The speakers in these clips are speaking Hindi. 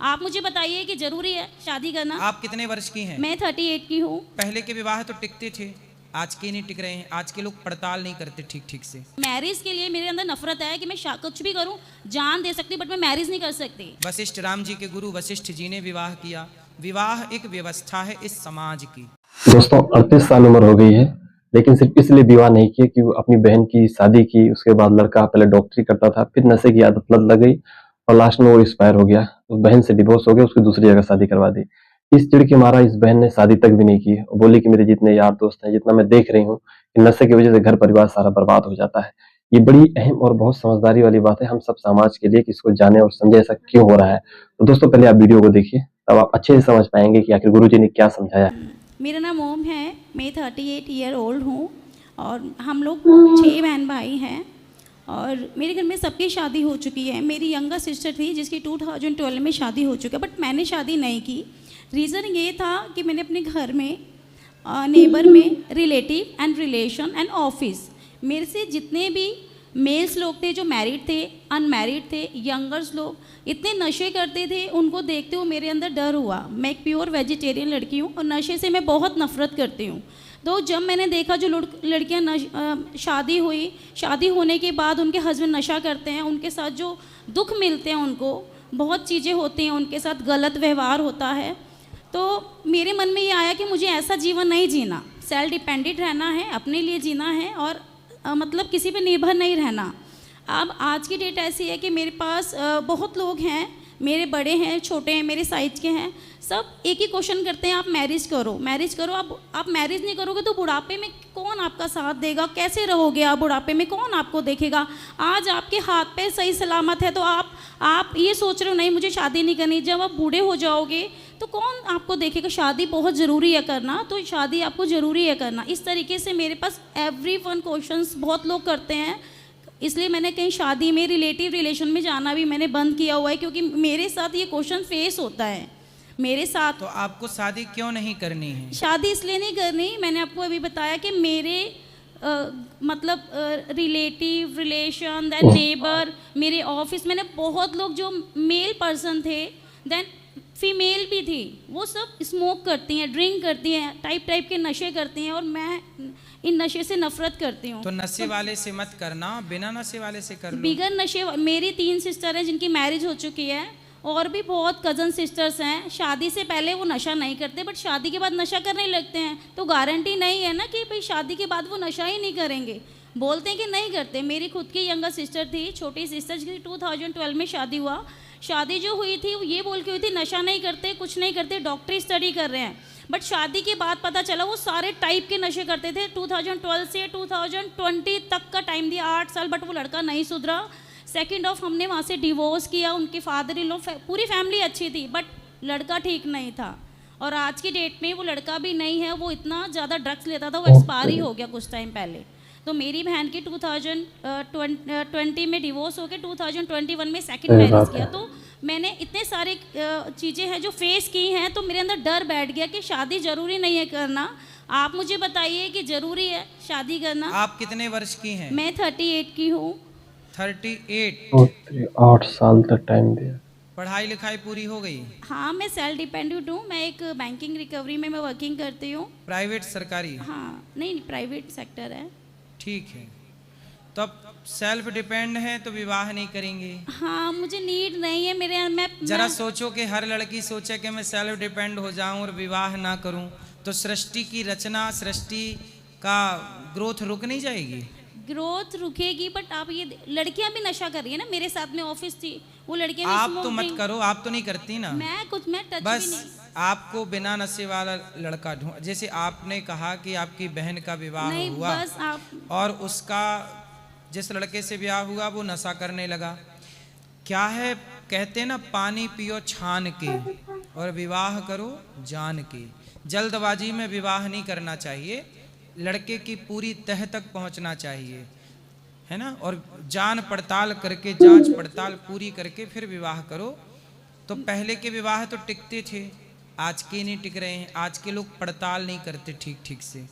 आप मुझे बताइए कि जरूरी है शादी करना? आप कितने वर्ष की हैं? मैं 38 की हूँ। पहले के विवाह तो टिकते थे, आज के नहीं टिक रहे हैं। आज के लोग पड़ताल नहीं करते ठीक ठीक से। मैरिज के लिए मेरे अंदर नफरत है कि मैं कुछ भी करूँ, जान दे सकती, बट मैं मैरिज नहीं कर सकती। वशिष्ठ, राम जी के गुरु वशिष्ठ जी ने विवाह किया। विवाह एक व्यवस्था है इस समाज की। दोस्तों 38 साल उम्र हो गई है, लेकिन सिर्फ इसलिए विवाह नहीं किया कि वो अपनी बहन की शादी की। उसके बाद लड़का पहले डॉक्टरी करता था, फिर नशे की आदत लग गई और लास्ट में वो एक्सपायर हो गया। तो बहन से डिवोर्स हो गया, उसकी दूसरी जगह शादी करवा दी। इस चिढ़ के मारा इस बहन ने शादी तक भी नहीं की और बोली कि मेरे जितने यार दोस्त हैं, जितना मैं देख रही हूँ कि नशे की वजह से घर परिवार सारा बर्बाद हो जाता है। ये बड़ी अहम और बहुत समझदारी वाली बात है हम सब समाज के लिए कि इसको जाने और समझे ऐसा क्यों हो रहा है। तो दोस्तों पहले आप वीडियो को देखिए, तब आप अच्छे से समझ पाएंगे कि आखिर गुरुजी ने क्या समझाया। मेरा नाम ओम है, मैं 38 ईयर ओल्ड हूँ और हम लोग 6 बहन भाई हैं और मेरे घर में सबकी शादी हो चुकी है। मेरी यंगर सिस्टर थी जिसकी 2012 में शादी हो चुकी है, बट मैंने शादी नहीं की। रीज़न ये था कि मैंने अपने घर में, नेबर में, relative and relation and office, मेरे से जितने भी मेल्स लोग थे जो मैरिड थे, अनमैरिड थे, यंगर्स लोग इतने नशे करते थे, उनको देखते हुए मेरे अंदर डर हुआ। मैं एक प्योर वेजिटेरियन लड़की हूँ और नशे से मैं बहुत नफरत करती हूँ। तो जब मैंने देखा जो लड़कियाँ शादी होने के बाद उनके हस्बैंड नशा करते हैं, उनके साथ जो दुख मिलते हैं, उनको बहुत चीज़ें होती हैं, उनके साथ गलत व्यवहार होता है, तो मेरे मन में ये आया कि मुझे ऐसा जीवन नहीं जीना, सेल्फ डिपेंडेंट रहना है, अपने लिए जीना है और मतलब किसी पे निर्भर नहीं रहना। अब आज की डेट ऐसी है कि मेरे पास बहुत लोग हैं, मेरे बड़े हैं, छोटे हैं, मेरे साइज के हैं, सब एक ही क्वेश्चन करते हैं, आप मैरिज करो, मैरिज करो। आप मैरिज नहीं करोगे तो बुढ़ापे में कौन आपका साथ देगा? कैसे रहोगे आप बुढ़ापे में? कौन आपको देखेगा? आज आपके हाथ पे सही सलामत है तो आप ये सोच रहे हो नहीं मुझे शादी नहीं करनी, जब आप बूढ़े हो जाओगे तो कौन आपको देखेगा? शादी बहुत ज़रूरी है करना, तो शादी आपको ज़रूरी है करना। इस तरीके से मेरे पास एवरीवन क्वेश्चंस बहुत लोग करते हैं, इसलिए मैंने कहीं शादी में, रिलेटिव रिलेशन में जाना भी मैंने बंद किया हुआ है, क्योंकि मेरे साथ ये क्वेश्चन फेस होता है मेरे साथ। तो आपको शादी क्यों नहीं करनी है? शादी इसलिए नहीं करनी, मैंने आपको अभी बताया कि मेरे मतलब रिलेटिव, रिलेशन, देन नेबर, मेरे ऑफिस, मैंने बहुत लोग जो मेल पर्सन थे, देन फीमेल भी थी, वो सब स्मोक करती हैं, ड्रिंक करती हैं, टाइप के नशे करती हैं और मैं इन नशे से नफरत करती हूँ। तो नशे वाले से मत करना, बिना नशे वाले से कर लो। बिगर नशे, मेरी 3 सिस्टर हैं जिनकी मैरिज हो चुकी है और भी बहुत कज़न सिस्टर्स हैं, शादी से पहले वो नशा नहीं करते बट शादी के बाद नशा करने लगते हैं, तो गारंटी नहीं है ना कि भाई शादी के बाद वो नशा ही नहीं करेंगे। बोलते हैं कि नहीं करते। मेरी खुद की यंगर सिस्टर थी, छोटी सिस्टर, जिसकी 2012 में शादी हुआ। शादी जो हुई थी वो ये बोल के हुई थी नशा नहीं करते, कुछ नहीं करते, डॉक्टरी स्टडी कर रहे हैं, बट शादी के बाद पता चला वो सारे टाइप के नशे करते थे। 2012 से 2020 तक का टाइम दिया, 8 साल, बट वो लड़का नहीं सुधरा। सेकेंड ऑफ हमने वहाँ से डिवोर्स किया, उनके फादर इन लॉ, पूरी फैमिली अच्छी थी बट लड़का ठीक नहीं था। और आज की डेट में वो लड़का भी नहीं है, वो इतना ज़्यादा ड्रग्स लेता था, वो एक्सपायर ही हो गया कुछ टाइम पहले। तो मेरी बहन की 2020 में डिवोर्स हो के 2021 में सेकंड मैरिज किया। तो मैंने इतने सारे चीज़ें हैं जो फेस की हैं, तो मेरे अंदर डर बैठ गया कि शादी ज़रूरी नहीं है करना। आप मुझे बताइए कि ज़रूरी है शादी करना? आप कितने वर्ष की हैं? मैं 38 की हूँ। 38। 8 साल तक टाइम दिया। पढ़ाई लिखाई पूरी हो गई? हाँ, मैं सेल्फ डिपेंडेंट हूँ, मैं एक बैंकिंग रिकवरी में मैं वर्किंग करती हूँ। प्राइवेट, सरकारी? हाँ, नहीं प्राइवेट सेक्टर है। ठीक है, तो अब सेल्फ डिपेंड है तो विवाह नहीं करेंगे? हाँ, मुझे नीड नहीं है मेरे, मैं जरा सोचो कि हर लड़की सोचे कि मैं सेल्फ डिपेंड हो जाऊं और विवाह ना करूं, तो सृष्टि की रचना, सृष्टि का ग्रोथ रुक नहीं जाएगी? ग्रोथ रुकेगी, बट आप ये लड़कियां भी नशा कर रही है ना, मेरे साथ में ऑफिस थी वो लड़कियां भी आप तो मत करो, आप तो नहीं करती ना। मैं टच बस भी नहीं। आपको बिना नशे वाला लड़का ढूंढ, जैसे आपने कहा कि आपकी बहन का विवाह नहीं, हुआ बस आप और उसका जिस लड़के से ब्याह हुआ वो नशा करने लगा। क्या है, कहते ना, पानी पियो छान के और विवाह करो जान के। जल्दबाजी में विवाह नहीं करना चाहिए, लड़के की पूरी तह तक पहुंचना चाहिए, है ना, और जान पड़ताल करके, जांच पड़ताल पूरी करके फिर विवाह करो। तो पहले के विवाह तो टिकते थे, आज के नहीं टिक रहे हैं। आज के लोग पड़ताल नहीं करते ठीक ठीक से,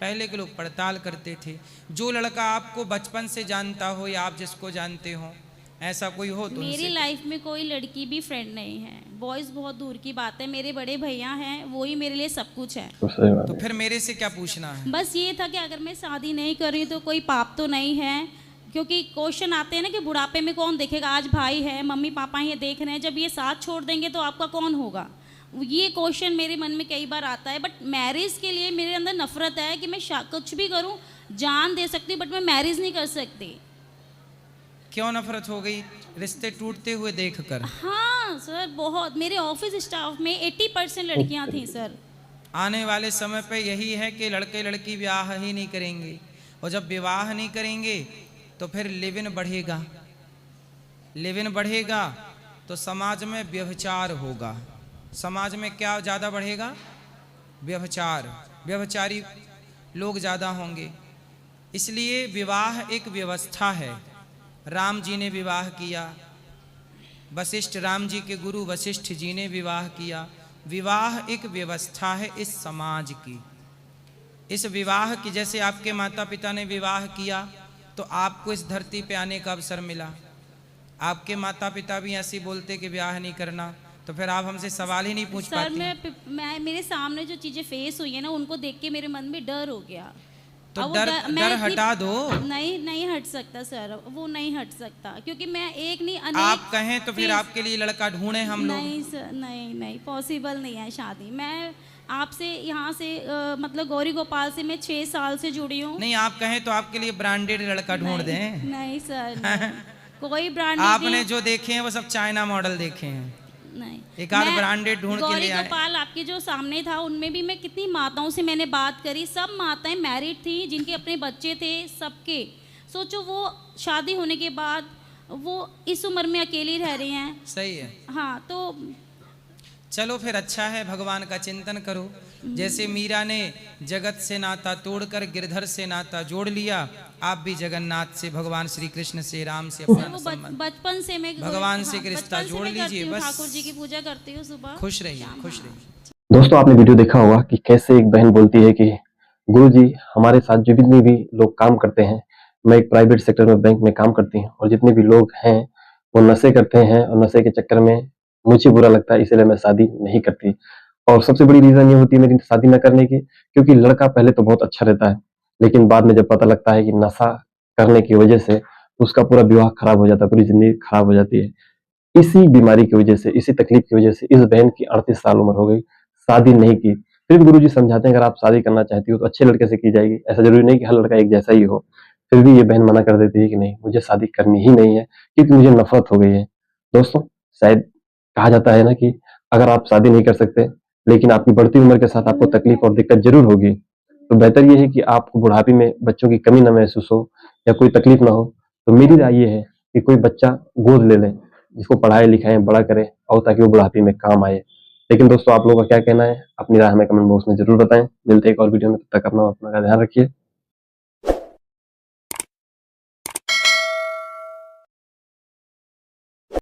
पहले के लोग पड़ताल करते थे। जो लड़का आपको बचपन से जानता हो या आप जिसको जानते हो, ऐसा कोई हो तो मेरी उनसे लाइफ में कोई लड़की भी फ्रेंड नहीं है, बॉयज़ बहुत दूर की बात है। मेरे बड़े भैया हैं, वो ही मेरे लिए सब कुछ है। तो सही बात तो है। फिर मेरे से क्या पूछना है? बस ये था कि अगर मैं शादी नहीं कर रही तो कोई पाप तो नहीं है, क्योंकि क्वेश्चन आते हैं ना कि बुढ़ापे में कौन देखेगा। आज भाई है, मम्मी पापा ये देख रहे हैं, जब ये साथ छोड़ देंगे तो आपका कौन होगा। ये क्वेश्चन मेरे मन में कई बार आता है। बट मैरिज के लिए मेरे अंदर नफरत है कि मैं कुछ भी करूं, जान दे सकती हूँ, बट मैं मैरिज नहीं कर सकती। क्यों नफरत हो गई? रिश्ते टूटते हुए देखकर? हाँ सर, बहुत। मेरे ऑफिस स्टाफ में 80% लड़कियां थी सर। आने वाले समय पे यही है कि लड़के लड़की विवाह ही नहीं करेंगे, और जब विवाह नहीं करेंगे तो फिर लिव इन बढ़ेगा। लिव इन बढ़ेगा तो समाज में व्यभिचार होगा। समाज में क्या ज़्यादा बढ़ेगा? व्यभिचार। व्यभिचारी लोग ज़्यादा होंगे। इसलिए विवाह एक व्यवस्था है। राम जी ने विवाह किया, वशिष्ठ, राम जी के गुरु वशिष्ठ जी ने विवाह किया। विवाह एक व्यवस्था है इस समाज की। इस विवाह की, जैसे आपके माता पिता ने विवाह किया तो आपको इस धरती पे आने का अवसर मिला। आपके माता पिता भी ऐसे बोलते कि ब्याह नहीं करना, तो फिर आप हमसे सवाल ही नहीं पूछ सर पाती। मैं मेरे सामने जो चीज़ें फेस हुई है ना, उनको देख के मेरे मन में डर हो गया। तो अब वो डर मैं डर इतनी- हटा दो। नहीं हट सकता सर, वो नहीं हट सकता, क्योंकि मैं एक नहीं अनेक आप कहें तो फिर फेस- आपके लिए लड़का ढूंढे हम लोग। नहीं सर, नहीं पॉसिबल नहीं है शादी। मैं आपसे यहाँ से मतलब गौरी गोपाल से मैं 6 साल से जुड़ी हूँ। नहीं, आप कहें तो आपके लिए ब्रांडेड लड़का ढूंढ दें। नहीं सर, नहीं। कोई ब्रांड आपने जो देखे हैं वो सब चाइना मॉडल देखे हैं। नहीं। एक आध मैं ब्रांडेड ढूंढ के गौरी ले आए। गोपाल आपके जो सामने था, उनमें भी मैं कितनी माताओं से मैंने बात करी। सब माताएं मैरिड थी, जिनके अपने बच्चे थे सबके। सोचो, वो शादी होने के बाद वो इस उम्र में अकेली रह रही हैं। सही है। हाँ, तो चलो फिर अच्छा है, भगवान का चिंतन करो। जैसे मीरा ने जगत से नाता तोड़कर गिरधर से नाता जोड़ लिया, आप भी जगन्नाथ से, भगवान श्री कृष्ण से, राम से अपना वो संबंध, बचपन से मैं भगवान से हाँ, एक रिश्ता बचपन से जोड़ मैं करती लीजिए, हूँ, बस। ठाकुर जी की पूजा करती हूँ सुबह खुश रहिए, शाम। खुश हाँ। रहिए। दोस्तों, आपने वीडियो देखा होगा कि कैसे एक बहन बोलती है कि गुरुजी, हमारे साथ जो जितने भी लोग काम करते हैं, मैं एक प्राइवेट सेक्टर में बैंक में काम करती हूँ, और जितने भी लोग हैं वो नशे करते हैं, और नशे के चक्कर में मुझे बुरा लगता है, इसलिए मैं शादी नहीं करती। और सबसे बड़ी रीजन ये होती है मेरी शादी न करने की, क्योंकि लड़का पहले तो बहुत अच्छा रहता है, लेकिन बाद में जब पता लगता है कि नशा करने की वजह से उसका पूरा विवाह खराब हो जाता है, पूरी जिंदगी खराब हो जाती है। इसी बीमारी की वजह से, इसी तकलीफ की वजह से इस बहन की 38 साल उम्र हो गई, शादी नहीं की। फिर भी गुरुजी समझाते हैं, अगर आप शादी करना चाहती हो तो अच्छे लड़के से की जाएगी, ऐसा जरूरी नहीं कि हर लड़का एक जैसा ही हो। फिर भी ये बहन मना कर देती है कि नहीं, मुझे शादी करनी ही नहीं है, क्योंकि मुझे नफरत हो गई है। दोस्तों, शायद कहा जाता है ना कि अगर आप शादी नहीं कर सकते, लेकिन आपकी बढ़ती उम्र के साथ आपको तकलीफ और दिक्कत जरूर होगी, तो बेहतर ये है कि आपको बुढ़ापे में बच्चों की कमी न महसूस हो या कोई तकलीफ ना हो। तो मेरी राय ये है कि कोई बच्चा गोद ले लें, जिसको पढ़ाए लिखाएं, बड़ा करें, और ताकि वो बुढ़ापे में काम आए। लेकिन दोस्तों, आप लोगों का क्या कहना है? अपनी राय हमें कमेंट बॉक्स में जरूर बताएं। मिलते हैं एक और वीडियो में, तब तक अपना ध्यान रखिए।